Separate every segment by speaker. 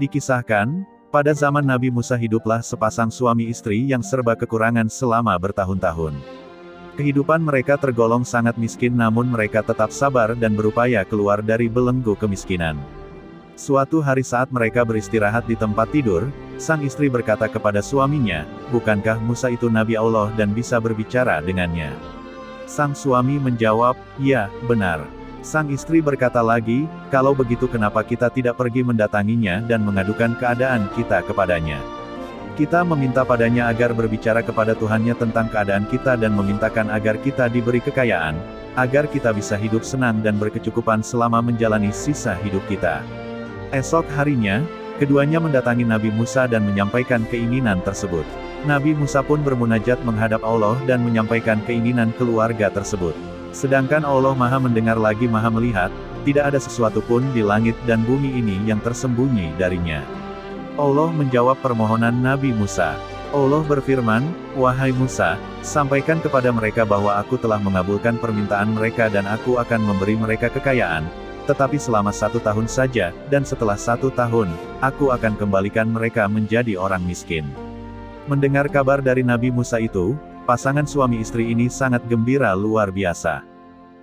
Speaker 1: Dikisahkan, pada zaman Nabi Musa hiduplah sepasang suami istri yang serba kekurangan selama bertahun-tahun. Kehidupan mereka tergolong sangat miskin, namun mereka tetap sabar dan berupaya keluar dari belenggu kemiskinan. Suatu hari saat mereka beristirahat di tempat tidur, sang istri berkata kepada suaminya, "Bukankah Musa itu Nabi Allah dan bisa berbicara dengannya?" Sang suami menjawab, "Ya, benar." Sang istri berkata lagi, "Kalau begitu kenapa kita tidak pergi mendatanginya dan mengadukan keadaan kita kepadanya? Kita meminta padanya agar berbicara kepada Tuhannya tentang keadaan kita dan memintakan agar kita diberi kekayaan, agar kita bisa hidup senang dan berkecukupan selama menjalani sisa hidup kita." Esok harinya, keduanya mendatangi Nabi Musa dan menyampaikan keinginan tersebut. Nabi Musa pun bermunajat menghadap Allah dan menyampaikan keinginan keluarga tersebut. Sedangkan Allah Maha Mendengar lagi Maha Melihat, tidak ada sesuatu pun di langit dan bumi ini yang tersembunyi darinya. Allah menjawab permohonan Nabi Musa. Allah berfirman, "Wahai Musa, sampaikan kepada mereka bahwa aku telah mengabulkan permintaan mereka dan aku akan memberi mereka kekayaan, tetapi selama 1 tahun saja, dan setelah 1 tahun, aku akan kembalikan mereka menjadi orang miskin." Mendengar kabar dari Nabi Musa itu, pasangan suami istri ini sangat gembira luar biasa.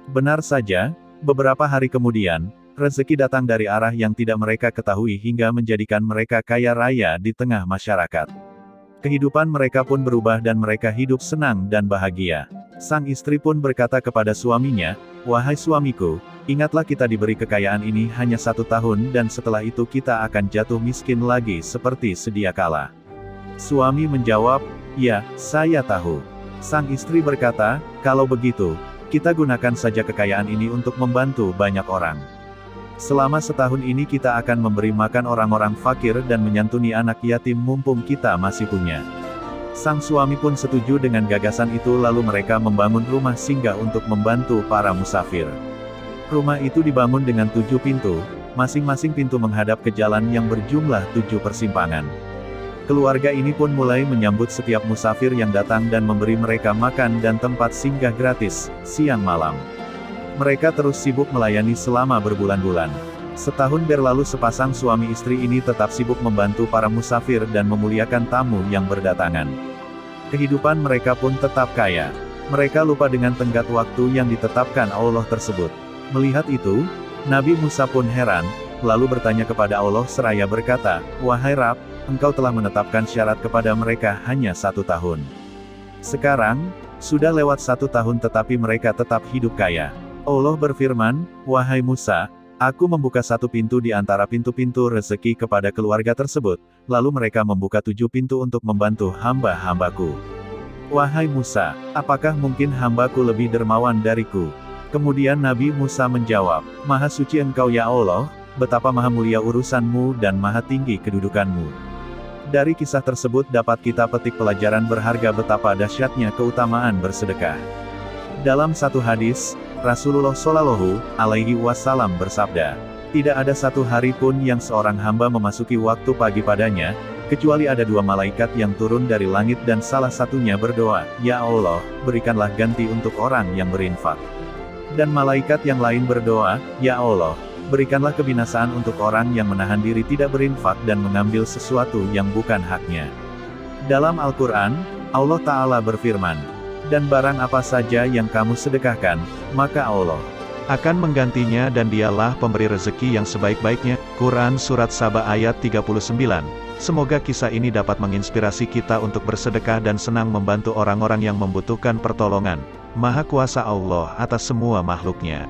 Speaker 1: Benar saja, beberapa hari kemudian, rezeki datang dari arah yang tidak mereka ketahui hingga menjadikan mereka kaya raya di tengah masyarakat. Kehidupan mereka pun berubah dan mereka hidup senang dan bahagia. Sang istri pun berkata kepada suaminya, "Wahai suamiku, ingatlah kita diberi kekayaan ini hanya 1 tahun dan setelah itu kita akan jatuh miskin lagi seperti sedia kala." Suami menjawab, "Ya, saya tahu." Sang istri berkata, "Kalau begitu, kita gunakan saja kekayaan ini untuk membantu banyak orang. Selama setahun ini kita akan memberi makan orang-orang fakir dan menyantuni anak yatim mumpung kita masih punya." Sang suami pun setuju dengan gagasan itu, lalu mereka membangun rumah singgah untuk membantu para musafir. Rumah itu dibangun dengan 7 pintu, masing-masing pintu menghadap ke jalan yang berjumlah 7 persimpangan. Keluarga ini pun mulai menyambut setiap musafir yang datang dan memberi mereka makan dan tempat singgah gratis, siang malam. Mereka terus sibuk melayani selama berbulan-bulan. Setahun berlalu sepasang suami istri ini tetap sibuk membantu para musafir dan memuliakan tamu yang berdatangan. Kehidupan mereka pun tetap kaya. Mereka lupa dengan tenggat waktu yang ditetapkan Allah tersebut. Melihat itu, Nabi Musa pun heran, lalu bertanya kepada Allah seraya berkata, "Wahai Rabb, Engkau telah menetapkan syarat kepada mereka hanya 1 tahun. Sekarang, sudah lewat 1 tahun tetapi mereka tetap hidup kaya." Allah berfirman, "Wahai Musa, aku membuka 1 pintu di antara pintu-pintu rezeki kepada keluarga tersebut, lalu mereka membuka 7 pintu untuk membantu hamba-hambaku. Wahai Musa, apakah mungkin hambaku lebih dermawan dariku?" Kemudian Nabi Musa menjawab, "Maha suci Engkau ya Allah, betapa maha mulia urusanmu dan maha tinggi kedudukanmu." Dari kisah tersebut dapat kita petik pelajaran berharga betapa dahsyatnya keutamaan bersedekah. Dalam satu hadis, Rasulullah Shallallahu Alaihi Wasallam bersabda, "Tidak ada 1 hari pun yang seorang hamba memasuki waktu pagi padanya, kecuali ada 2 malaikat yang turun dari langit dan salah satunya berdoa, 'Ya Allah, berikanlah ganti untuk orang yang berinfak.' Dan malaikat yang lain berdoa, 'Ya Allah, berikanlah kebinasaan untuk orang yang menahan diri tidak berinfak dan mengambil sesuatu yang bukan haknya.'" Dalam Al-Quran, Allah Ta'ala berfirman, "Dan barang apa saja yang kamu sedekahkan, maka Allah akan menggantinya dan dialah pemberi rezeki yang sebaik-baiknya." Quran Surat Saba ayat 39. Semoga kisah ini dapat menginspirasi kita untuk bersedekah dan senang membantu orang-orang yang membutuhkan pertolongan. Maha kuasa Allah atas semua makhluknya.